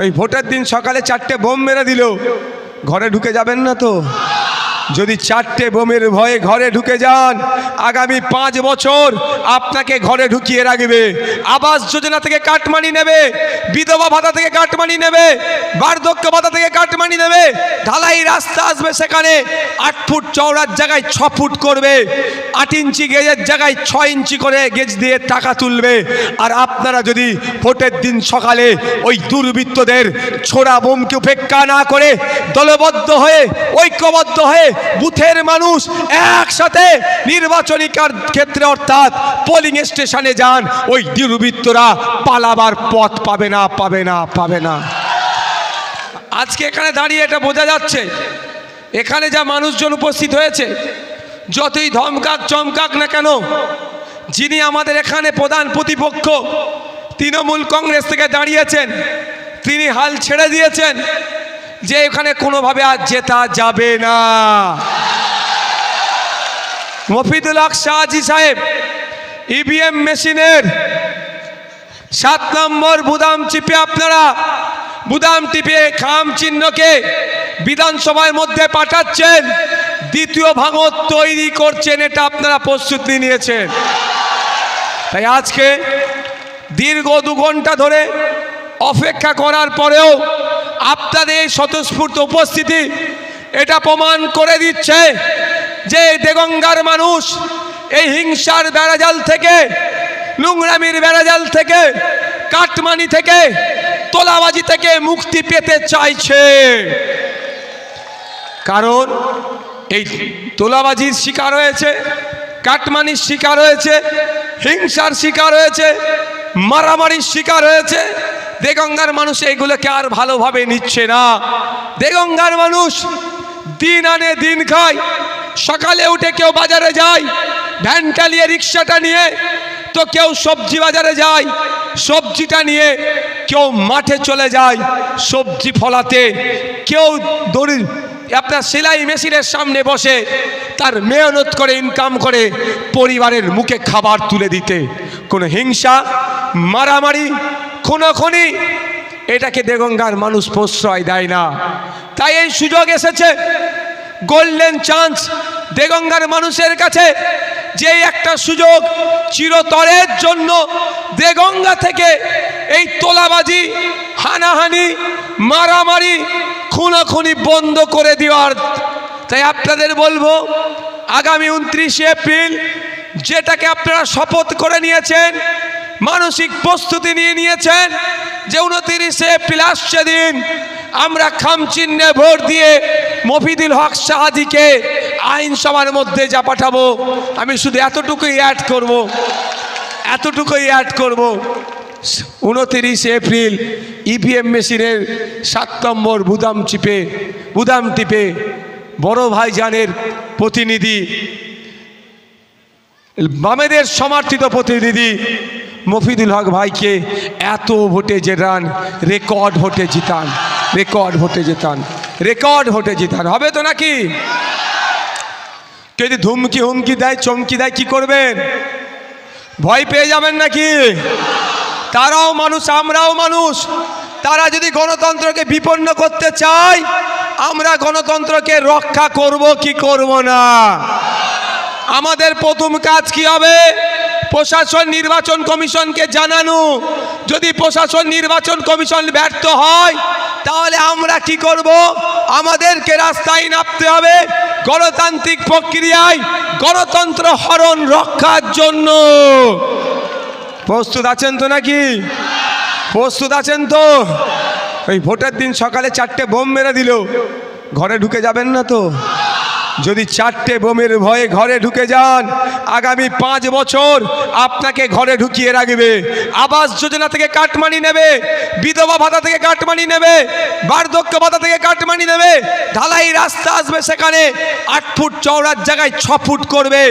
ওই ভোটের দিন সকালে 4টে বোম মেরে দিল, ঘরে ঢুকে যাবেন না তো? যদি 4টে বোমের ভয়ে ঘরে ঢুকে যান, আগামী 5 বছর আপনাকে ঘরে ঢুকিয়ে রাখবে। আবাস যোজনা থেকে কাটমানি নেবে, বিধবা ভাতা থেকে কাটমানি নেবে, বার্ধক্য ভাতা থেকে কাটমানি নেবে, ঢালাই রাস্তা আসবে, সেখানে 8 ফুট চওড়ার জায়গায় 6 ফুট করবে, 8 ইঞ্চি গেজের জায়গায় 6 ইঞ্চি করে গেজ দিয়ে টাকা তুলবে। আর আপনারা যদি ভোটের দিন সকালে ওই দুর্বৃত্তদের ছোড়া বোমকে উপেক্ষা না করে দলবদ্ধ হয়ে, ঐক্যবদ্ধ হয়ে বুথের মানুষ একসাথে নির্বাচনী ক্ষেত্রে অর্থাৎ পোলিং স্টেশনে যান, ওই দুর্বৃত্তরা পালাবার পথ পাবে না, পাবে না, পাবে না। আজকে এখানে দাঁড়িয়ে এটা বোঝা যাচ্ছে, এখানে যা মানুষজন উপস্থিত হয়েছে, যতই ধমকাক চমকাক না কেন, যিনি আমাদের এখানে প্রধান প্রতিপক্ষ তৃণমূল কংগ্রেস থেকে দাঁড়িয়েছেন, তিনি হাল ছেড়ে দিয়েছেন যে এখানে কোনোভাবে আর জেতা যাবে না। মফিদুল হক শাহজি সাহেব ইভিএম মেশিনের 7 নম্বর বুদাম চিপে, আপনারা বুদাম টিপে খাম চিহ্নকে বিধানসভার মধ্যে পাঠাচ্ছেন, দ্বিতীয় ভাঙর তৈরি করছেন, এটা আপনারা প্রস্তুতি নিয়েছেন। তাই আজকে দীর্ঘ 2 ঘন্টা ধরে অপেক্ষা করার পরেও আপনাদের এই স্বতঃস্ফূর্ত উপস্থিতি এটা প্রমাণ করে দিচ্ছে যে দেগঙ্গার মানুষ এই হিংসার বেড়াজাল থেকে, নোংরামির বেড়াজাল থেকে, কাটমানি থেকে, তোলাবাজি থেকে মুক্তি পেতে চাইছে। কারণ এই তোলাবাজির শিকার হয়েছে, কাটমানির শিকার হয়েছে, হিংসার শিকার হয়েছে, মারামারির শিকার হয়েছে। দেগঙ্গার মানুষ এইগুলোকে আর ভালোভাবে নিচ্ছে না। দেগঙ্গার মানুষ দিন আনে দিন খায়, সকালে উঠে কেউ বাজারে যায় ভ্যান চালিয়ে, রিক্সাটা নিয়ে, তো কেউ সবজি বাজারে যায় সবজিটা নিয়ে, কেউ মাঠে চলে যায় সবজি ফলাতে, কেউ দড়ি আপনার সেলাই মেশিনের সামনে বসে তার মেহনত করে ইনকাম করে পরিবারের মুখে খাবার তুলে দিতে। কোনো হিংসা, মারামারি, খুনোখুনি, এটাকে দেগঙ্গার মানুষ প্রশ্রয় দেয় না। তাই এই সুযোগ এসেছে, গোল্ডেন চান্স দেগঙ্গার মানুষের কাছে, যে একটা সুযোগ চিরতরের জন্য দেগঙ্গা থেকে এই তোলাবাজি, হানাহানি, মারামারি, খুনোখুনি বন্ধ করে দেওয়ার। তাই আপনাদের বলবো, আগামী 29 এপ্রিল যেটাকে আপনারা শপথ করে নিয়েছেন, মানসিক প্রস্তুতি নিয়ে নিয়েছেন যে 29 এপ্রিল আসছে দিন, আমরা খাম চিহ্নে ভোট দিয়ে মফিদুল হক শাহজিকে আইনসভার মধ্যে যা পাঠাবো। আমি শুধু এতটুকুই অ্যাড করব, 29 এপ্রিল ইভিএম মেশিনের 7 নম্বর বুদাম টিপে বড় ভাইজানের প্রতিনিধি, বামেদের সমর্থিত প্রতিনিধি মফিদুল হক ভাইকে এত ভোটে জেতান, রেকর্ড ভোটে জিতান। হবে তো নাকি? কেউ যদি ধুমকি হুমকি দেয়, চমকি দেয়, কি করবেন? ভয় পেয়ে যাবেন নাকি? তারাও মানুষ, আমরাও মানুষ। তারা যদি গণতন্ত্রকে বিপন্ন করতে চায়, আমরা গণতন্ত্রকে রক্ষা করব কি করব না? আমাদের প্রথম কাজ কি হবে? প্রশাসন নির্বাচন কমিশনকে জানানো। যদি প্রশাসন নির্বাচন কমিশন ব্যর্থ হয়, তাহলে আমরা কি করব? আমাদেরকে রাস্তায় নামতে হবে গণতান্ত্রিক প্রক্রিয়ায় গণতন্ত্র হরণ রক্ষার জন্য। প্রস্তুত আছেন তো নাকি? প্রস্তুত আছেন তো? ওই ভোটের দিন সকালে 4টে বোম মেরে দিল, ঘরে ঢুকে যাবেন না তো? যদি 4টে বোমের ভয়ে ঘরে ঢুকে যান, আগামী 5 বছর আপনাকে ঘরে ঢুকিয়ে রাখবে। আবাস যোজনা থেকে কাটমানি নেবে, বিধবা ভাতা থেকে কাটমানি নেবে, বার্ধক্য ভাতা থেকে কাটমানি নেবে, ঢালাই রাস্তা আসবে, সেখানে 8 ফুট চওড়ার জায়গায় 6 ফুট করবে,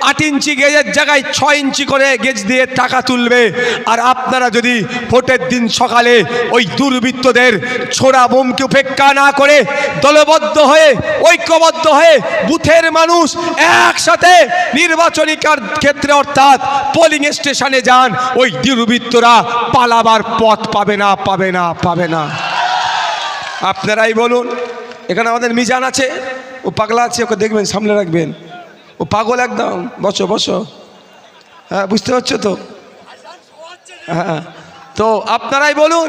8 ইঞ্চি গেজের জায়গায় 6 ইঞ্চি করে গেজ দিয়ে টাকা তুলবে। আর আপনারা যদি ভোটের দিন সকালে ওই দুর্বৃত্তদের ছোড়া বোমকে উপেক্ষা না করে দলবদ্ধ হয়ে, ঐক্যবদ্ধ হয়ে বুথের মানুষ একসাথে নির্বাচনী ক্ষেত্রে অর্থাৎ পোলিং স্টেশনে যান, ওই দুর্বৃত্তরা পালাবার পথ পাবে না, পাবে না, পাবে না। আপনারাই বলুন। এখানে আমাদের মিজান আছে, ও পাগলা আছে, ওকে দেখবেন, সামনে রাখবেন, ও পাগল একদম। বসো বসো, হ্যাঁ বুঝতে পারছো তো? হ্যাঁ, তো আপনারাই বলুন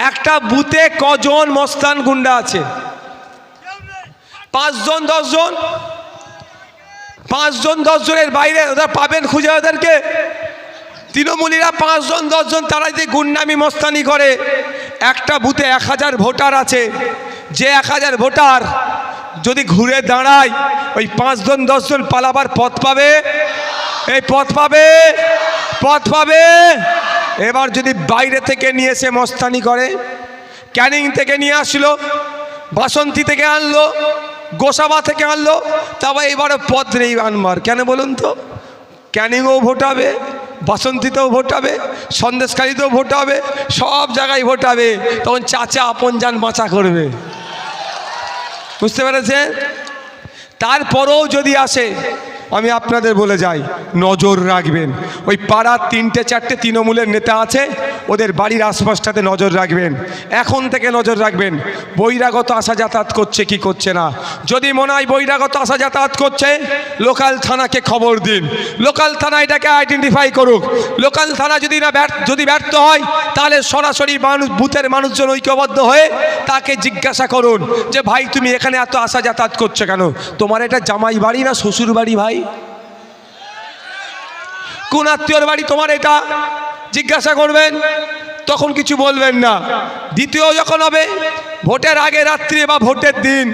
একটা বুথে কজন মস্তান গুন্ডা আছে? 5 জন 10 জন, 5 জন 10 জনের বাইরে ওরা পাবেন খুঁজে ওদেরকে? তৃণমূলীরা 5 জন 10 জন তারা যদি গুন্ডামি মস্তানি করে, একটা বুথে 1000 ভোটার আছে, যে 1000 ভোটার যদি ঘুরে দাঁড়ায়, ওই 5 জন 10 জন পালাবার পথ পাবে? এই পথ পাবে? পথ পাবে? এবার যদি বাইরে থেকে নিয়ে এসে মস্তানি করে, ক্যানিং থেকে নিয়ে আসলো, বাসন্তী থেকে আনলো, গোসাবা থেকে আনলো, তবে এবারে পথ নেই আনবার। কেন বলুন তো? ক্যানিংও ভোট হবে, বাসন্তীতেও ভোট হবে, সন্দেশকারীতেও ভোট হবে, সব জায়গায় ভোট হবে। তখন চাচা আপন যান বাঁচা করবে, বুঝতে পেরেছেন? তারপরেও যদি আসে, আমি আপনাদের বলে যাই, নজর রাখবেন। ওই পাড়ার 3-4টে তৃণমূলের নেতা আছে, ওদের বাড়ির আশপাশটাতে নজর রাখবেন, এখন থেকে নজর রাখবেন বহিরাগত আসা যাতায়াত করছে কি করছে না। যদি মনে হয় বহিরাগত আসা যাতায়াত করছে, লোকাল থানাকে খবর দিন, লোকাল থানা এটাকে আইডেন্টিফাই করুক। লোকাল থানা যদি ব্যর্থ হয়, তাহলে সরাসরি বুথের মানুষজন ঐক্যবদ্ধ হয়ে তাকে জিজ্ঞাসা করুন যে ভাই তুমি এখানে এত আসা যাতায়াত করছো কেন? তোমার এটা জামাই বাড়ি না শ্বশুর বাড়ি? ভাই কোন আত্মীয়র বাড়ি তোমার এটা? জিজ্ঞাসা করবেন, তখন কিছু বলবেন না। দ্বিতীয় যখন হবে, ভোটের আগে রাত্রি বা ভোটের দিন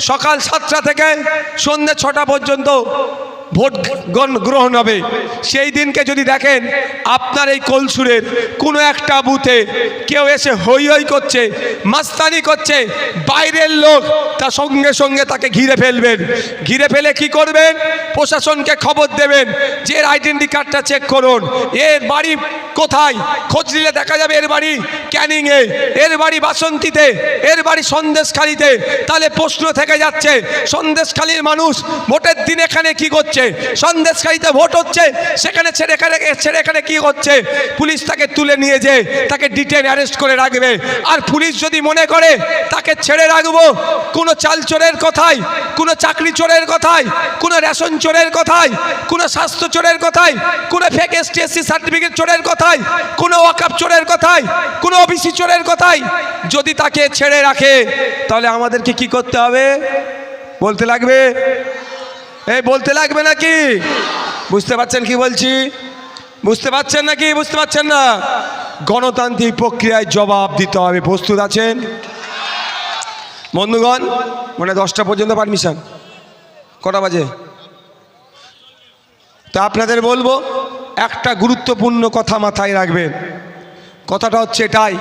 সকাল 7টা থেকে সন্ধ্যে 6টা পর্যন্ত ভোট গ্রহণ হবে। সেই দিনকে যদি দেখেন আপনার এই কলসুরের কোনো একটা বুথে কেউ এসে হই হই করছে, মাস্তানি করছে, বাইরের লোক, তার সঙ্গে সঙ্গে তাকে ঘিরে ফেলবেন। ঘিরে ফেলে কি করবেন? প্রশাসনকে খবর দেবেন যে এর আইডেন্টি কার্ডটা চেক করুন, এর বাড়ি কোথায়। খোঁজ নিলে দেখা যাবে এর বাড়ি ক্যানিংয়ে, এর বাড়ি বাসন্তীতে, এর বাড়ি সন্দেশখালীতে। তাহলে প্রশ্ন থেকে যাচ্ছে, সন্দেশখালীর মানুষ ভোটের দিন এখানে কি করছে? সন্দেশখালীতে ভোট হচ্ছে, সেখানে ছেড়ে এখানে কি হচ্ছে? পুলিশ তাকে তুলে নিয়ে যেয়ে তাকে ডিটেন অ্যারেস্ট করে রাখবে। আর পুলিশ যদি মনে করে তাকে ছেড়ে রাখবো কোনো চাল চোরের কথায়, কোনো চাকরি চোরের কথায়, কোনো রেশন চোরের কথায়, কোনো স্বাস্থ্য চোরের কথায়, কোনো ফেক এসটি/এসসি সার্টিফিকেট চোরের কথায়, কোনো ওয়াকফ চোরের কথায়, কোনো ওবিসি চোরের কথায় যদি তাকে ছেড়ে রাখে, তাহলে আমাদেরকে কি করতে হবে? বলতে লাগবে? এই বলতে লাগবে নাকি? বুঝতে পারছেন কি বলছি? বুঝতে পারছেন নাকি? বুঝতে পারছেন না? গণতান্ত্রিক প্রক্রিয়ায় জবাব দিতে হবে। প্রস্তুত আছেন বন্ধুগণ? মানে 10টা পর্যন্ত পারমিশন, কটা বাজে? তা আপনাদের বলবো একটা গুরুত্বপূর্ণ কথা মাথায় রাখবেন। কথাটা হচ্ছে এটাই,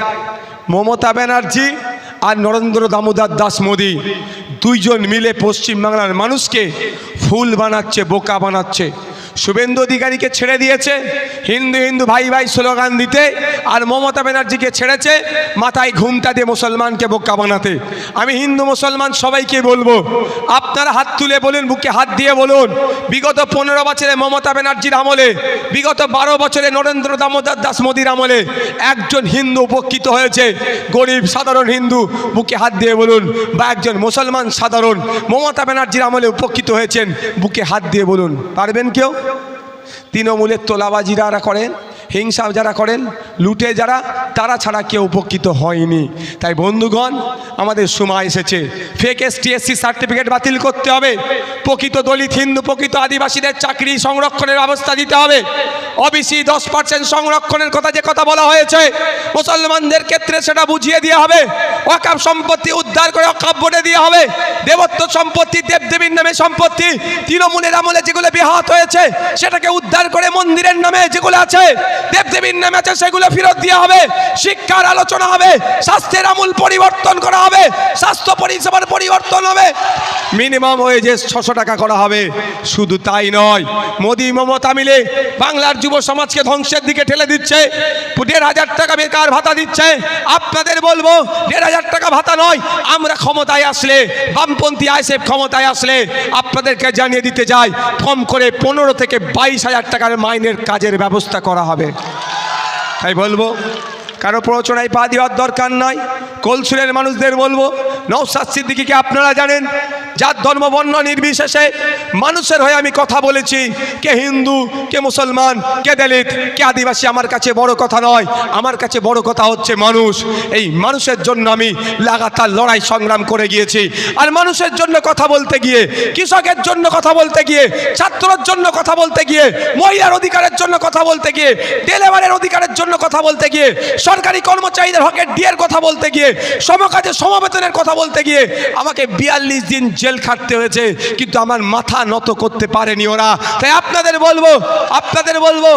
মমতা ব্যানার্জি আর নরেন্দ্র দামোদর দাস মোদী দুইজন মিলে পশ্চিমবাংলার মানুষকে ফুল বানাচ্ছে, বোকা বানাচ্ছে। শুভেন্দু অধিকারীকে ছেড়ে দিয়েছে হিন্দু হিন্দু ভাই ভাই স্লোগান দিতে, আর মমতা ব্যানার্জিকে ছেড়েছে মাথায় ঘুমটা দিয়ে মুসলমানকে বোকা বানাতে। আমি হিন্দু মুসলমান সবাইকে বলবো, আপনারা হাত তুলে বলুন, বুকে হাত দিয়ে বলুন, বিগত 15 বছরে মমতা ব্যানার্জির আমলে, বিগত 12 বছরে নরেন্দ্র দামোদর দাস মোদীর আমলে একজন হিন্দু উপকৃত হয়েছে? গরিব সাধারণ হিন্দু বুকে হাত দিয়ে বলুন, বা একজন মুসলমান সাধারণ মমতা ব্যানার্জির আমলে উপকৃত হয়েছেন? বুকে হাত দিয়ে বলুন, পারবেন কেউ? তৃণমূলের তোলাবাজি যারা করেন, হিংসা যারা করেন, লুটে যারা, তারা ছাড়া কেউ উপকৃত হয়নি। তাই বন্ধুগণ, আমাদের সময় এসেছে ফেক এসটি/এসসি সার্টিফিকেট বাতিল করতে হবে। প্রকৃত দলিত হিন্দু, প্রকৃত আদিবাসীদের চাকরি সংরক্ষণের ব্যবস্থা দিতে হবে। ওবিসি 10% সংরক্ষণের কথা যে কথা বলা হয়েছে, মুসলমানদের ক্ষেত্রে সেটা বুঝিয়ে দেওয়া হবে। ওয়াকফ সম্পত্তি উদ্ধার করে ওয়াকফ বোর্ডে দেওয়া হবে। দেবত্ব সম্পত্তি, দেবদেবীর নামে সম্পত্তি তৃণমূলের আমলে যেগুলো বেহাত হয়েছে, সেটাকে উদ্ধার করে মন্দিরের নামে যেগুলো আছে, দেবদেবীর নামে আছে, সেগুলো ফেরত দেওয়া হবে। শিক্ষার আলোচনা হবে, স্বাস্থ্যের আমূল পরিবর্তন করা হবে, স্বাস্থ্য পরিষেবার পরিবর্তন হবে, মিনিমাম ওয়েজেস 600 টাকা করা হবে। শুধু তাই নয়, মোদি মমতা মিলে বাংলার যুব সমাজকে ধ্বংসের দিকে ঠেলে দিচ্ছে। 1,500 টাকা বেকার ভাতা দিচ্ছে। আপনাদের বলবো, 1,500 টাকা ভাতা নয়, আমরা ক্ষমতায় আসলে, বামপন্থী আইএসএফ ক্ষমতায় আসলে আপনাদেরকে জানিয়ে দিতে যাই, কম করে 15 থেকে 22,000 টাকার মাইনের কাজের ব্যবস্থা করা হবে। তাই বলবো, কারো প্ররোচনায় পা দেওয়ার দরকার নাই। কলসুরের মানুষদের বলবো, নওশাদ সিদ্দিকীকে আপনারা জানেন, যার ধর্ম বর্ণ নির্বিশেষে মানুষের হয়ে আমি কথা বলেছি। কে হিন্দু, কে মুসলমান, কে দলিত, কে আদিবাসী, আমার কাছে বড় কথা নয়। আমার কাছে বড় কথা হচ্ছে মানুষ। এই মানুষের জন্য আমি লাগাতার লড়াই সংগ্রাম করে গিয়েছি। আর মানুষের জন্য কথা বলতে গিয়ে, কৃষকের জন্য কথা বলতে গিয়ে, ছাত্রের জন্য কথা বলতে গিয়ে, মহিলার অধিকারের জন্য কথা বলতে গিয়ে, ডেলিভারের অধিকারের জন্য কথা বলতে গিয়ে, সরকারি কর্মচারীদের হকের ডিএর কথা বলতে গিয়ে, সমকাজে সমবেতনের কথা বলতে গিয়ে আমাকে 42 দিন জেল খাটতে হয়েছে, কিন্তু আমার মাথা নত করতে পারেনি ওরা। তাই আপনাদের বলবো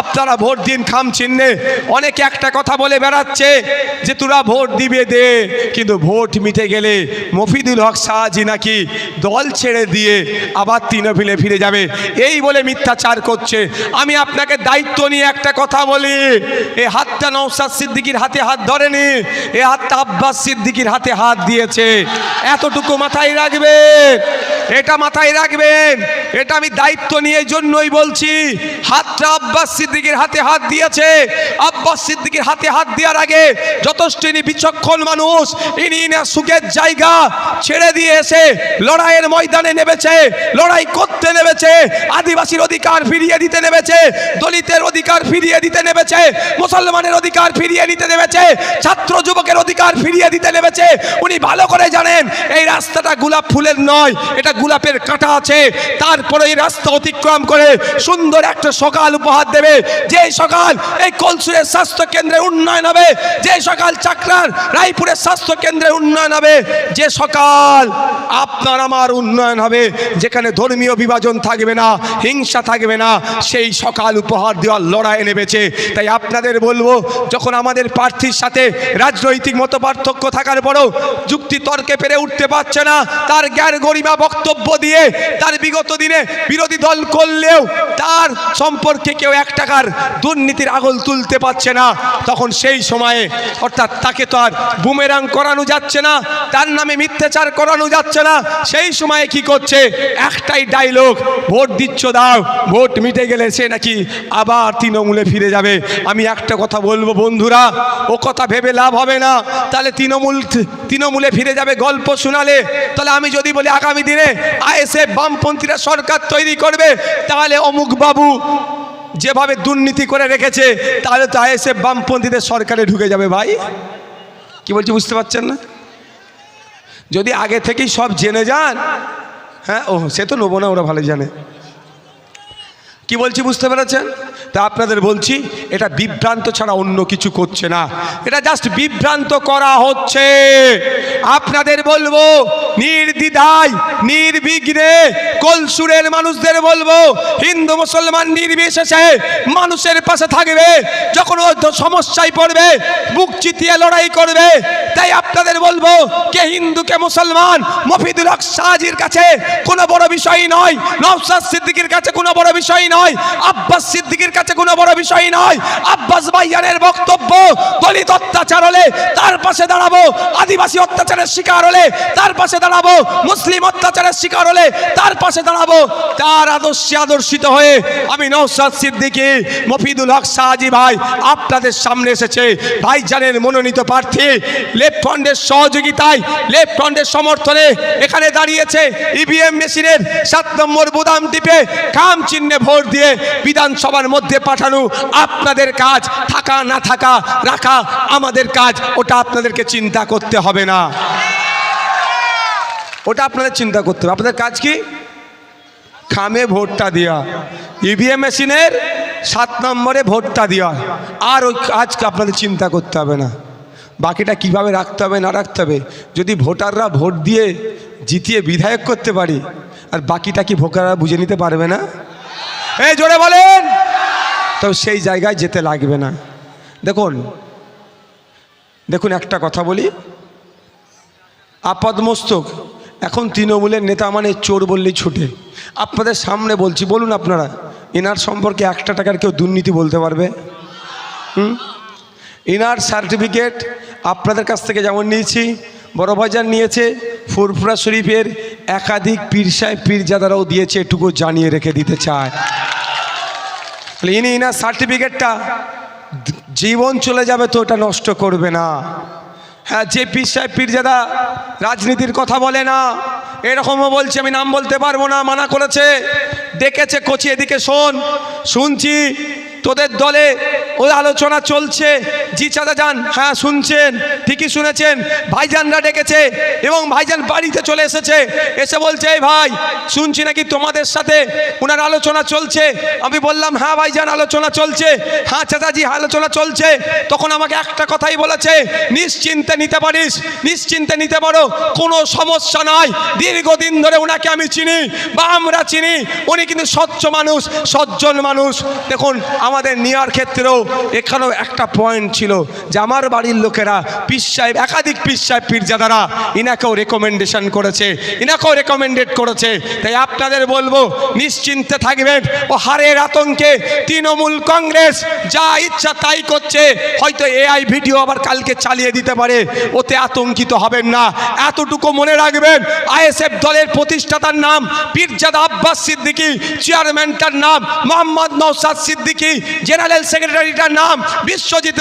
আপনারা ভোট দিন খাম চিহ্নে। অনেকে একটা কথা বলে বেড়াচ্ছে যে তোরা ভোট দিবে দে, কিন্তু ভোট মিটে গেলে মফিদুল হক শাহজি নাকি দল ছেড়ে দিয়ে আবার তৃণমূলে ফিরে যাবে, এই বলে মিথ্যাচার করছে। আমি আপনাকে দায়িত্ব নিয়ে একটা কথা বলি, এই হাতটা নওশাদ সিদ্দিকীর হাতে হাত ধরেনি, এই হাতটা আব্বাস সিদ্দিকীর হাতে হাত দিয়েছে। এতটুকু মাথায় রাখবেন, এটা মাথায় রাখবেন। এটা আমি দায়িত্ব নিয়ে জন্যই বলছি। হাতটা আব্বাস সিদ্দিকীর হাতে হাত দিয়েছে। আব্বাস সিদ্দিকীর হাতে হাত দেওয়ার আগে যথেষ্ট ইনি বিচক্ষণ মানুষ, ইনি সুখের জায়গা ছেড়ে দিয়ে এসে লড়াইয়ের ময়দানে নেমেছে, লড়াই করতে নেমেছে, আদিবাসীর অধিকার ফিরিয়ে দিতে নেমেছে, দলিতের অধিকার ফিরিয়ে দিতে নেমেছে, মুসলমানের অধিকার ফিরিয়ে দিতে নেমেছে, ছাত্র যুবকের অধিকার ফিরিয়ে দিতে নেমেছে। উনি ভালো করে জানেন এই রাস্তাটা গোলাপ ফুলের নয়, এটা গোলাপের কাঁটা আছে। তারপরে এই রাস্তা অতিক্রম করে সুন্দর একটা সকাল উপহার দেবে, যে সকাল এই কলসুরের স্বাস্থ্য কেন্দ্রে উন্নয়ন হবে, যে সকাল চাকরার রায়পুরের স্বাস্থ্য কেন্দ্রে উন্নয়ন হবে, যে সকাল আপনার আমার উন্নয়ন হবে, যেখানে ধর্মীয় বিভাজন থাকবে না, হিংসা থাকবে না, সেই সকাল উপহার দেওয়ার লড়াই নেমেছে। তাই আপনাদের বলবো, যখন আমাদের প্রার্থীর সাথে রাজনৈতিক মত পার্থক্য থাকার পরেও যুক্তি তর্কে পেরে উঠতে পারছে না, তার জ্ঞান গরিমা বক্তব্য দিয়ে তার বিগত দিনে বিরোধী দল করলেও তার সম্পর্কে কেউ 1 টাকার দুর্নীতির আগল তুলতে পারছে না, তখন সেই সময়ে অর্থাৎ তাকে তো আর বুমেরাং করানো যাচ্ছে না, তার নামে মিথ্যাচার করানো যাচ্ছে না। সেই সময়ে কি করছে? একটাই ডায়লগ, ভোট দিচ্ছ দাও, ভোট মিটে গেলে সে নাকি আবার তৃণমূলে ফিরে যাবে। আমি একটা কথা বলবো বন্ধুরা, ও কথা ভেবে লাভ হবে না। তাহলে তৃণমূলে ফিরে যাবে গল্প শোনালে, তাহলে আমি যদি বলি আগামী দিনে আইএসএফ বামপন্থীরা সরকার তৈরি করবে, তাহলে অমুক বাবু যেভাবে দুর্নীতি করে রেখেছে, তাহলে তো আইএসএফ বামপন্থীদের সরকারে ঢুকে যাবে। ভাই কি বলছি বুঝতে পারছেন না? যদি আগে থেকেই সব জেনে যান, হ্যাঁ ও সে তো নেবো না, ওরা ভালো জানে। কি বলছি বুঝতে পেরেছেন? তা আপনাদের বলছি, এটা বিভ্রান্ত ছাড়া অন্য কিছু করছে না, এটা জাস্ট বিভ্রান্ত করা হচ্ছে। আপনাদের বলবো নির্দ্বিধায় নির্বিঘ্নে কলসুরের মানুষদের বলবো, হিন্দু মুসলমান নির্বিশেষে মানুষের পাশে থাকবে, যখন ও সমস্যায় পড়বে বুক চিতিয়ে লড়াই করবে। তাই আপনাদের বলবো, কে হিন্দু কে মুসলমান, মফিদুল হক শাহজির কাছে কোনো বড় বিষয় নয়, নওশাদ সিদ্দিকীর কাছে কোনো বড় বিষয় নয়, আব্বাস সিদ্দিকীর কাছে কোনো বড় বিষয় নয়। আব্বাস ভাইয়ানের বক্তব্য, দলিত অত্যাচার হলে তার পাশে দাঁড়াবো, আদিবাসী অত্যাচারের শিকার হলে তার পাশে দাঁড়াবো, মুসলিম অত্যাচারের শিকার হলে তার পাশে দাঁড়াবো। তার আদর্শে আদর্শিত হয়ে আমি নওশাদ সিদ্দিকী, মফিদুল হক শাহজি ভাই আপনাদের সামনে এসেছে। ভাইজানের মনোনীত প্রার্থী লেফট ফ্রন্টের সহযোগিতায়, লেফট ফ্রন্টের সমর্থনে এখানে দাঁড়িয়েছে। ইভিএম মেশিনের 7 নম্বর বোতাম টিপে খাম চিহ্নে ভোট দিয়ে বিধানসভার মধ্যে পাঠানো আপনাদের কাজ, থাকা না থাকা রাখা আমাদের কাজ। ওটা আপনাদেরকে চিন্তা করতে হবে না, ওটা আপনাদের চিন্তা করতে হবে। আপনাদের কাজ কি? খামে ভোটটা দেওয়া, ইভিএম মেশিনের 7 নম্বরে ভোটটা দেওয়া, আর ওই কাজ আপনাদের চিন্তা করতে হবে না। বাকিটা কিভাবে রাখতে হবে না রাখতে হবে, যদি ভোটাররা ভোট দিয়ে জিতিয়ে বিধায়ক করতে পারি, আর বাকিটা কি ভোটাররা বুঝে নিতে পারবে না? এই জোরে বলেন। তো সেই জায়গায় যেতে লাগবে না। দেখুন একটা কথা বলি, আপাদমস্তক এখন তৃণমূলের নেতা মানে চোর বললেই ছুটে। আপনাদের সামনে বলছি, বলুন আপনারা এনার সম্পর্কে 1 টাকার কেউ দুর্নীতি বলতে পারবে? এনার সার্টিফিকেট আপনাদের কাছ থেকে যেমন নিয়েছি, বড়বাজার নিয়েছে, ফুরফুরা শরীফের একাধিক পীর সাহেব পীরজাদারাও দিয়েছে, এটুকু জানিয়ে রেখে দিতে চায়। এনার সার্টিফিকেটটা জীবন চলে যাবে তো ওটা নষ্ট করবে না। হ্যাঁ, যে পীর সাহেব পীরজাদা রাজনীতির কথা বলে না, এরকমও বলছে, আমি নাম বলতে পারবো না, মানা করেছে, ডেকেছে কোচি, এদিকে শোন, শুনছি তোদের দলে ওই আলোচনা চলছে। জি চাচা যান, হ্যাঁ শুনছেন, ঠিকই শুনেছেন, ভাইজানরা ডেকেছে এবং ভাইজান বাড়িতে চলে এসেছে, এসে বলছে এই ভাই শুনছি নাকি তোমাদের সাথে ওনার আলোচনা চলছে। আমি বললাম হ্যাঁ ভাইজান আলোচনা চলছে। হ্যাঁ চাচাজি আলোচনা চলছে। তখন আমাকে একটা কথাই বলেছে, নিশ্চিন্তে নিতে পারিস, নিশ্চিন্তে নিতে পারো, কোনো সমস্যা নাই, দীর্ঘদিন ধরে ওনাকে আমি চিনি বা আমরা চিনি, উনি কিন্তু স্বচ্ছ মানুষ, সজ্জন মানুষ। দেখুন আমাদের নেওয়ার ক্ষেত্রেও এখানেও একটা পয়েন্ট ছিল যে আমার বাড়ির লোকেরা পীর সাহেব, একাধিক পীর সাহেব পীরজাদারা ইনাকেও রেকমেন্ডেশন করেছে, ইনাকেও রেকমেন্ডেড করেছে। তাই আপনাদের বলবো নিশ্চিন্তে থাকবেন। ও হারের আতঙ্কে তৃণমূল কংগ্রেস যা ইচ্ছা তাই করছে, হয়তো এআই ভিডিও আবার কালকে চালিয়ে দিতে পারে, ওতে আতঙ্কিত হবেন না। এতটুকু মনে রাখবেন, আইএসএফ দলের প্রতিষ্ঠাতার নাম পীরজাদা আব্বাস সিদ্দিকী, চেয়ারম্যানটার নাম মোহাম্মদ নওশাদ সিদ্দিকী, জেনারেল সেক্রেটারিটার নাম বিশ্বজিৎ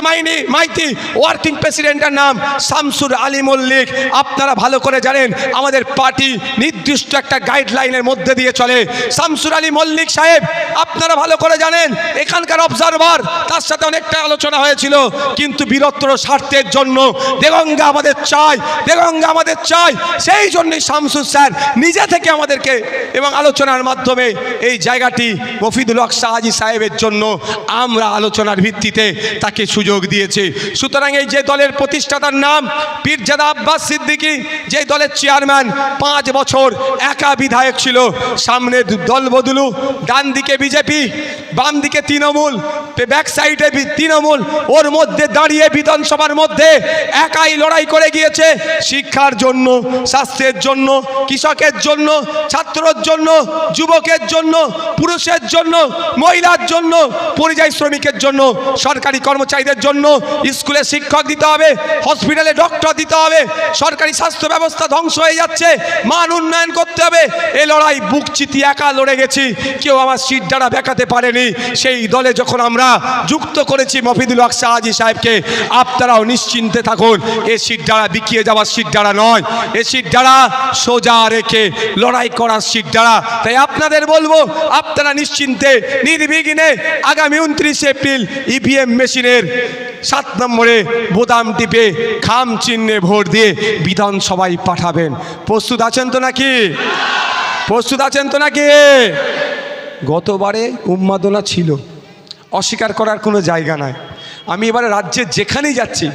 মাইতি, ওয়ার্কিং প্রেসিডেন্টের নাম শামসুর আলী মল্লিক। আপনারা ভালো করে জানেন আমাদের পার্টি নির্দিষ্ট একটা গাইডলাইনের মধ্যে দিয়ে চলে। শামসুর আলী মল্লিক সাহেব আপনারা ভালো করে জানেন, এখানকার অবজারভার, তার সাথে অনেকটা আলোচনা হয়েছিল, কিন্তু বীরত্ব স্বার্থের জন্য দেগঙ্গা আমাদের চাই, দেগঙ্গা আমাদের চাই, সেই জন্যই শামসুর স্যার নিজে থেকে আমাদেরকে এবং আলোচনার মাধ্যমে এই জায়গাটি মফিদুল হক শাহজি সাহেবের জন্য আমরা আলোচনার ভিত্তিতে তাকে সুযোগ দিয়েছে। সুতরাং এই যে দলের প্রতিষ্ঠাতার নাম পীরজাদা আব্বাস সিদ্দিকী, যে দলের চেয়ারম্যান 5 বছর একা বিধায়ক ছিল, সামনে দল বদলু, ডান দিকে বিজেপি, বাম দিকে তৃণমূল, ব্যাক সাইডে তৃণমূল, ওর মধ্যে দাঁড়িয়ে বিধানসভার মধ্যে একাই লড়াই করে গিয়েছে শিক্ষার জন্য, স্বাস্থ্যের জন্য, কৃষকের জন্য, ছাত্রর জন্য, যুবকের জন্য, পুরুষের জন্য, মহিলার জন্য, পরিযায়ী শ্রমিকের জন্য, সরকারি কর্মচারীদের জন্য। স্কুলে শিক্ষক দিতে হবে, হসপিটালে ডক্টর দিতে হবে, সরকারি স্বাস্থ্য ব্যবস্থা ধ্বংস হয়ে যাচ্ছে, মান উন্নয়ন করতে হবে। এই লড়াই বুক চিতি একা লড়ে গেছি, কেউ আমার সিট দ্বারা বেঁকাতে পারেনি। সেই দলে যখন আমরা যুক্ত করেছি মফিদুল হক শাহজি সাহেবকে, আপনারাও নিশ্চিন্তে থাকুন, এ সিট দ্বারা বিকিয়ে যাওয়ার সিট দ্বারা নয়, এ সিট দ্বারা সোজা রেখে লড়াই করার সিট দ্বারা। তাই আপনাদের বলবো আপনারা নিশ্চিন্তে নির্বিঘ্নে আগামী 29 এপ্রিল ইভিএম মেশিনের 7 নম্বরে বোতাম টিপে খাম চিহ্নে ভোট দিয়ে বিধানসভায় পাঠাবেন। প্রস্তুত আছেন তো নাকি? প্রস্তুত আছেন তো নাকি? গতবারে উন্মাদনা ছিল, অস্বীকার করার কোনো জায়গা নাই। আমি এবারে রাজ্যের যেখানেই যাচ্ছি,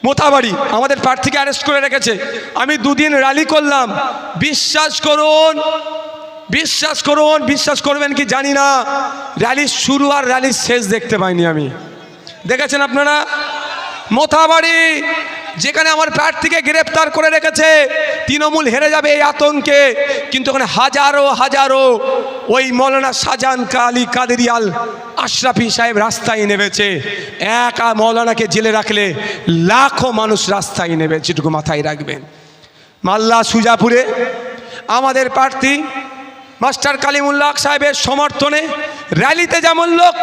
মোথাবাড়ি আমাদের প্রার্থীকে অ্যারেস্ট করে রেখেছে, আমি 2 দিন র্যালি করলাম। বিশ্বাস করুন, বিশ্বাস করুন, বিশ্বাস করবেন কি জানি না, র্যালির শুরু আর র্যালির শেষ দেখতে পাইনি আমি। দেখেছেন আপনারা? মোথাবাড়ি যেখানে আমার প্রার্থীকে গ্রেপ্তার করে রেখেছে, তৃণমূল হেরে যাবে এই আতঙ্কে, কিন্তু ওখানে হাজারো হাজারো ওই মৌলানা শাহজাহান আলী কাদেরী আল আশরাফি সাহেব রাস্তায় নেমেছে। একা মৌলানাকে জেলে রাখলে লাখো মানুষ রাস্তায় নেবে, যেটুকু মাথায় রাখবেন। মাল্লা সুজাপুরে আমাদের প্রার্থী মাস্টার কালিমুল্লাহ হক সাহেবের সমর্থনে র্যালিতে যেমন লোক,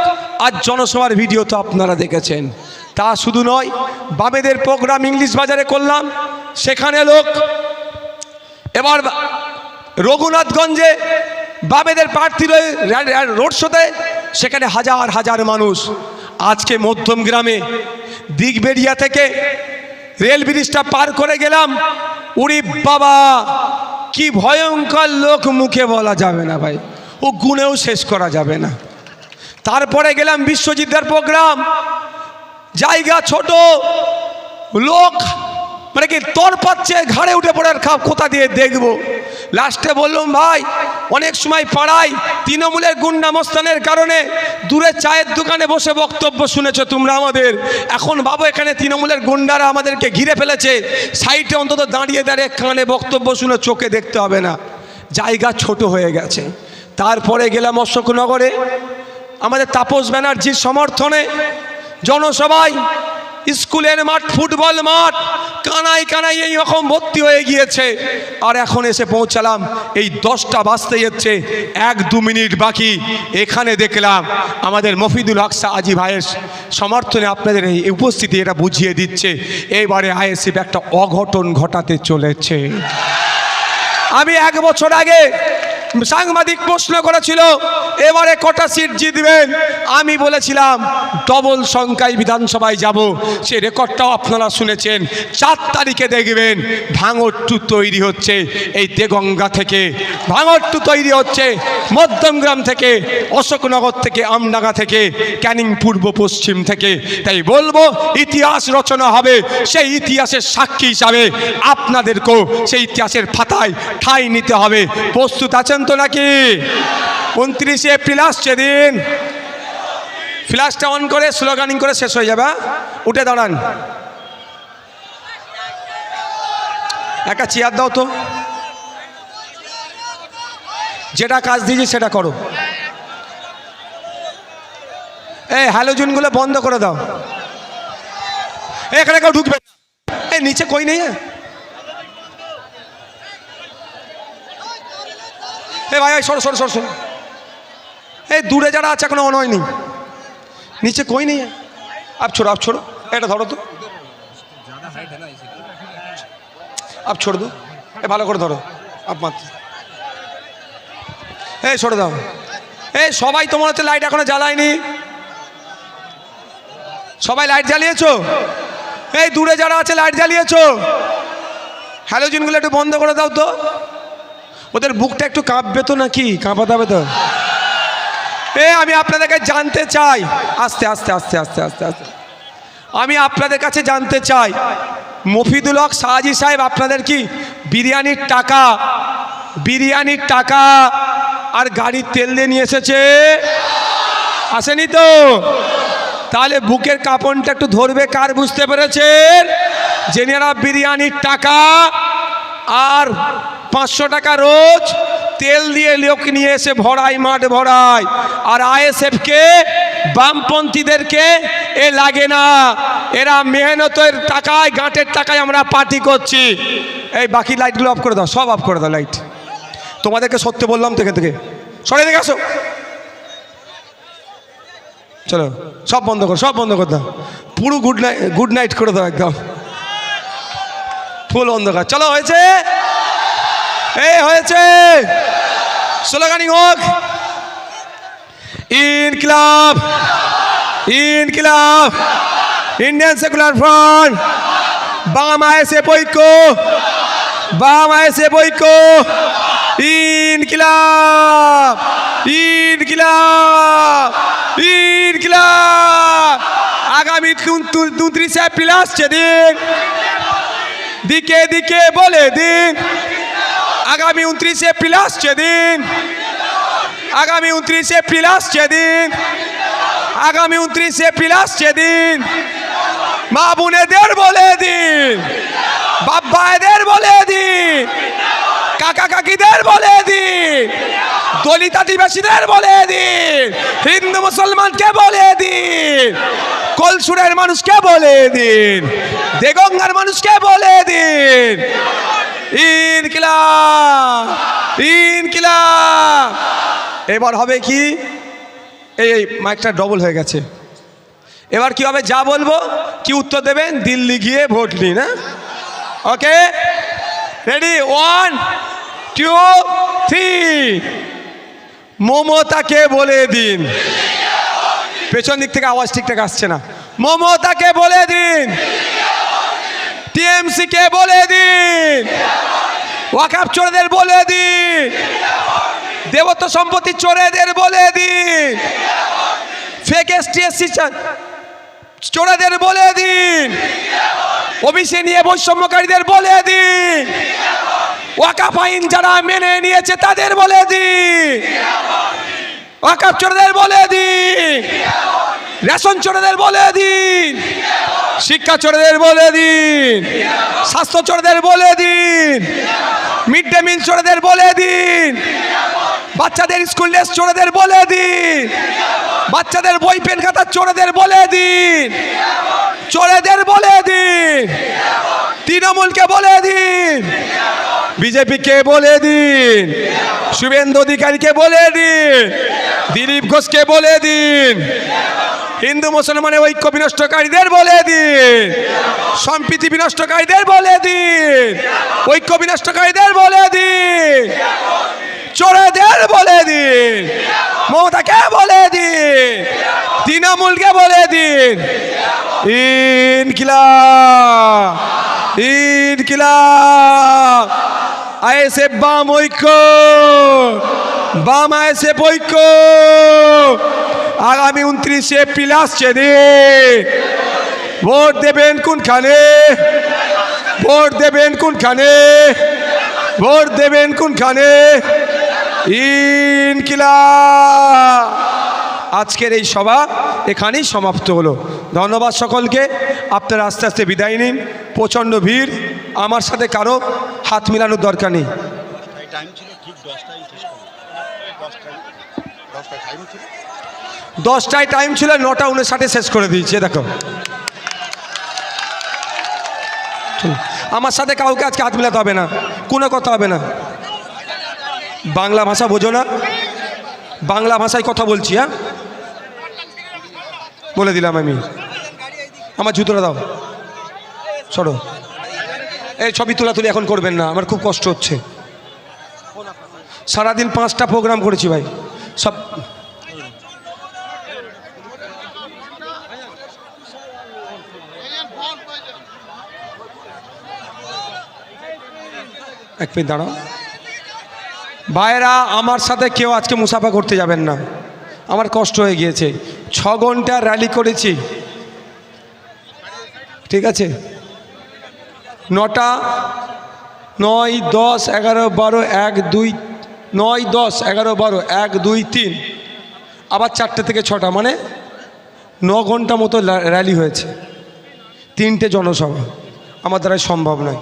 আজ জনসভার ভিডিও তো আপনারা দেখেছেন। তা শুধু নয়, বামেদের প্রোগ্রাম ইংলিশ বাজারে করলাম, সেখানে লোক। এবার রঘুনাথগঞ্জে বামেদের প্রার্থীর রোড শোতে, সেখানে হাজার হাজার মানুষ। আজকে মধ্যম গ্রামে দিগবেড়িয়া থেকে রেল ব্রিজটা পার করে গেলাম, উরি বাবা কি ভয়ঙ্কর লোক, মুখে বলা যাবে না ভাই, ও গুণেও শেষ করা যাবে না। তারপরে গেলাম বিশ্বজিৎদার প্রোগ্রাম, জায়গা ছোট, লোক মানে কি তোর পাচ্ছে, ঘাড়ে উঠে পড়ার খাপ কোথা দিয়ে দেখবো। লাস্টে বললাম ভাই, অনেক সময় পাড়ায় তৃণমূলের গুন্ডামস্তানের কারণে দূরে চায়ের দোকানে বসে বক্তব্য শুনেছো তোমরা আমাদের, এখন ভাবো এখানে তৃণমূলের গুন্ডারা আমাদেরকে ঘিরে ফেলেছে, সাইডে অন্তত দাঁড়িয়ে দাঁড়িয়ে কানে বক্তব্য শুনে চোখে দেখতে হবে না, জায়গা ছোট হয়ে গেছে। তারপরে গেলাম অশোকনগরে আমাদের তাপস ব্যানার্জির সমর্থনে জনসভায়, স্কুলের মাঠ, ফুটবল মাঠ, কানাই কানাই এই রকম ভর্তি হয়ে গিয়েছে। আর এখন এসে পৌঁছালাম এই 10টা বাজতে যাচ্ছে, 1-2 মিনিট বাকি। এখানে দেখলাম আমাদের মফিদুল হক সাহাজি ভাইয়ের সমর্থনে আপনাদের এই উপস্থিতি এটা বুঝিয়ে দিচ্ছে এবারে আইএসএফ একটা অঘটন ঘটাতে চলেছে। আমি 1 বছর আগে সাংবাদিক প্রশ্ন করেছিল এবারে কটা সিট জিতবেন, আমি বলেছিলাম ডবল সংখ্যায় বিধানসভায় যাব। সে রেকর্ডটাও আপনারা শুনেছেন। 4 তারিখে দেখবেন ভাঙড়টু তৈরি হচ্ছে এই দেগঙ্গা থেকে, ভাঙড়টু তৈরি হচ্ছে মধ্যমগ্রাম থেকে, অশোকনগর থেকে, আমডাঙ্গা থেকে, ক্যানিং পূর্ব পশ্চিম থেকে। তাই বলবো ইতিহাস রচনা হবে, সেই ইতিহাসের সাক্ষী হিসাবে আপনাদেরকেও সেই ইতিহাসের পাতায় ঠাঁই নিতে হবে। প্রস্তুত আছেন তো নাকি? 29 এপ্রিল আসছে দিন। ফ্ল্যাশটা অন করে স্লোগানিং করে শেষ হয়ে যাবে। উঠে দাঁড়ান, একটা চেয়ার দাও তো, যেটা কাজ দিয়েছি সেটা করো। এই হ্যালোজনগুলো বন্ধ করে দাও। এখানে কেউ ঢুকবে না। এই নিচে কই নেই। এ ভাই সরো সরো সরো সরো। এই দূরে যারা আছে এখনো অন হয়নি, নিচে কই নেই। আপ ছোড়ো আপ ছোড়ো, এটা ধরো তো, আপ ছোড় দো, এ ভালো করে ধরো আপ মাত্র। এই সরে দাও। এই সবাই তো মনে হচ্ছে লাইট এখনো জ্বালায়নি। সবাই লাইট জ্বালিয়েছো? এই দূরে যারা আছে লাইট জ্বালিয়েছো? হ্যালোজিনগুলো একটু বন্ধ করে দাও তো। ওদের বুকটা একটু কাঁপবে তো নাকি? কাঁপাতে হবে তো। আমি আপনাদেরকে জানতে চাই, আস্তে আস্তে আস্তে আস্তে আস্তে আস্তে আমি আপনাদের কাছে জানতে চাই, মফিদুল হক সাহাজি সাহেব আপনাদের কি বিরিয়ানির টাকা আর গাড়ির তেল দিয়ে নিয়ে এসেছে? আসেনি তো? তাহলে বুকের কাঁপনটা একটু ধরবে কার, বুঝতে পেরেছেন? যেনারা বিরিয়ানির টাকা আর 500 টাকা রোজ তেল দিয়ে লোক নিয়ে এসে ভরাই, মাঠ ভরাই। আর আইএসএফকে, বামপন্থীদেরকে এ লাগে না। এরা মেহনতের টাকায়, গাঁটের টাকায় আমরা পার্টি করছি। এই বাকি লাইটগুলো অফ করে দাও, সব অফ করে দাও লাইট। তোমাদেরকে সত্যি বললাম থেকে থেকে সরে দেখে আসো। চলো সব বন্ধ করো, সব বন্ধ করে দাও। পুরো গুড নাইট করে দাও, একদম ফুল অন্ধকার। চলো হয়েছে, এই হয়েছে। স্লোগানিং হোক, ইনকিলাব ইনকিলাব, ইন্ডিয়ান সেকুলার ফ্রন্ট, বাম আইএসএফ ঐক্য, বাম আইএসএফ ঐক্য, ইনকিলাব ইনকিলাব ইনকিলাব। আগামী 29 এপ্রিল আসছে দিন, দিকে দিকে বলে দিন। আগামী 29 এপ্রিল আসছে দিন, আগামী 29 এপ্রিল আসছে দিন, আগামী 29 এপ্রিল আসছে দিন। মা বোনেদের বলে দিন, বাপ ভাইদের বলে দিন, কাকা কাকিদের বলে দিন, দলিত আদিবাসীদের বলে দিন, হিন্দু মুসলমানকে বলে দিন, কলসুরের মানুষকে বলে দিন, দেগঙ্গার মানুষকে বলে দিন, ইনকিলাব ইনকিলাব। এবার হবে কি, এই মাইকটা ডবল হয়ে গেছে। এবার কি হবে, যা বলবো কি উত্তর দেবেন, দিল্লি গিয়ে ভোট নিন। না ওকে, রেডি, 1 2 3। মমতাকে বলে দিন, পেছন দিক থেকে আওয়াজ ঠিকঠাক আসছে না। মমতাকে বলে দিন, টিএমসি কে বলে দিন, ওয়াকফ চোরদের বলে দিন, দেবত্ব সম্পত্তি চোরেদের বলে দিন, ফেক এসটিএসসি চোরেদের বলে দিন, ওবিসি নিয়ে বৈষম্যকারীদের বলে দিন, ওয়াকফ আইন যারা মেনে নিয়েছে তাদের বলে দিন, ওয়াকফ চোরদের বলে দিন, রেশন চোরদের বলে দিন, শিক্ষা চোরদের বলে দিন, স্বাস্থ্য চোরদের বলে দিন, মিড ডে মিল চোরদের বলে দিন, বাচ্চাদের স্কুল ড্রেস চোরদের বলে দিন, বাচ্চাদের বই পেন খাতা চোরদের বলে দিন, চোরেদের বলে দিন, তৃণমূলকে বলে দিন, বিজেপিকে বলে দিন, শুভেন্দু অধিকারীকে বলে দিন, দিলীপ ঘোষকে বলে দিন, হিন্দু মুসলমানের ঐক্য বিনষ্টকারীদের বলে দিন, সম্প্রীতি বিনষ্টকারীদের বলে দিন, ঐক্য বিনষ্টকারীদের বলে দিন, চোরেদের বলে দিন, মমতাকে বলে দিন, তৃণমূলকে বলে দিন, ইনকিলাব ইনকিলাব, আইএসএফ বাম ঐক্য, বাম আইএসএফ ঐক্য। আগামী 29 এপ্রিল আসছে দিন, ভোট দেবেন কোনখানে, ভোট দেবেন কোনখানে, ভোট দেবেন কোনখানে, ইনকিলাব। আজকের এই সভা এখানেই সমাপ্ত হলো। ধন্যবাদ সকলকে। আপনারা আস্তে আস্তে বিদায় নিন, প্রচণ্ড ভিড়, আমার সাথে কারো হাত মিলানোর দরকার নেই। 10টায় টাইম ছিল, 9:59 শেষ করে দিয়েছে। দেখো, আমার সাথে কাউকে আজকে হাত মিলাতে হবে না, কোনো কথা হবে না। বাংলা ভাষা বোঝো না, বাংলা ভাষায় কথা বলছি। হ্যাঁ, বলে দিলাম আমি। আমার জুতোটা দাও, সরো। এই ছবি তুলাতুলি এখন করবেন না, আমার খুব কষ্ট হচ্ছে। সারাদিন 5টা প্রোগ্রাম করেছি ভাই, সব এক মিনিট দাঁড়াও ভাইরা। আমার সাথে কেউ আজকে মুসাফা করতে যাবেন না, আমার কষ্ট হয়ে গিয়েছে। 6 ঘন্টা র্যালি করেছি, ঠিক আছে? 9টা 9, 10, 11, 12, 1, 2, 9, 10, 11, 12, 1, 2, 3, আবার 4টে থেকে 6টা, মানে 9 ঘন্টা মতো র্যালি হয়েছে, 3টে জনসভা। আমার দ্বারা সম্ভব নয়।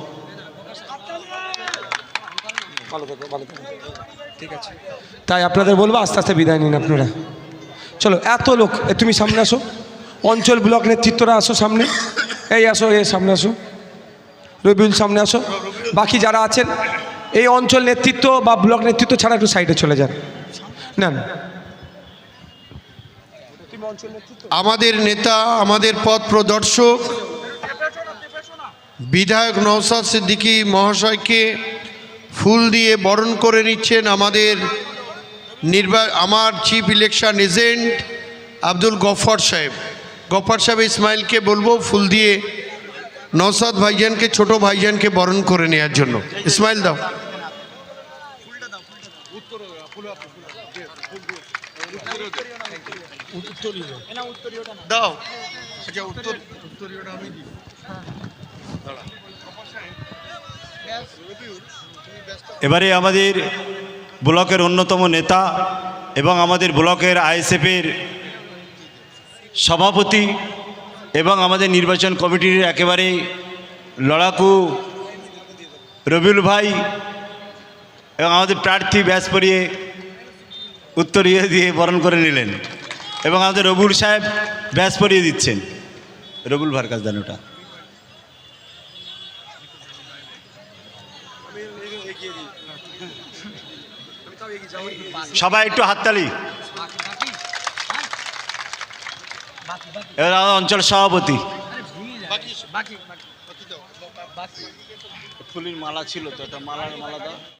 ঠিক আছে, তাই আপনাদের বলবো আস্তে আস্তে বিদায় নিন আপনারা। চলো, এত লোক, তুমি সামনে আসো, অঞ্চল ব্লক নেতৃত্বরা আসো সামনে, এই আসো, এই সামনে আসো, রবিউল সামনে আসো। বাকি যারা আছেন এই অঞ্চল নেতৃত্ব বা ব্লক নেতৃত্ব ছাড়া একটু সাইডে চলে যান। না, আমাদের নেতা, আমাদের পথ প্রদর্শক বিধায়ক নওশাদ সিদ্দিকী মহাশয়কে ফুল দিয়ে বরণ করে নিচ্ছেন আমার chief election agent Abdul Gaffar সাহেব। গফফর সাহেব ইসমাইলকে বলবো ফুল দিয়ে নওশাদ ভাইজানকে, ছোট ভাইজানকে বরণ করে নেওয়ার জন্য। ইসমাইল দাও, দাও। এবারে আমাদের ব্লকের অন্যতম নেতা এবং আমাদের ব্লকের আইএসএফের সভাপতি এবং আমাদের নির্বাচন কমিটির একেবারে লড়াকু রবিউল ভাই এবং আমাদের প্রার্থী ব্যাস পরিয়ে উত্তরীয় দিয়ে বরণ করে নিলেন এবং আমাদের রবিউল সাহেব ব্যাস পরিয়ে দিচ্ছেন। রবিউল ভাইয়ের কাছে দেন ওটা। সবাই একটু হাততালি। এবার আমাদের অঞ্চল সভাপতি, ফুলের মালা ছিল তো, একটা মালা দাও।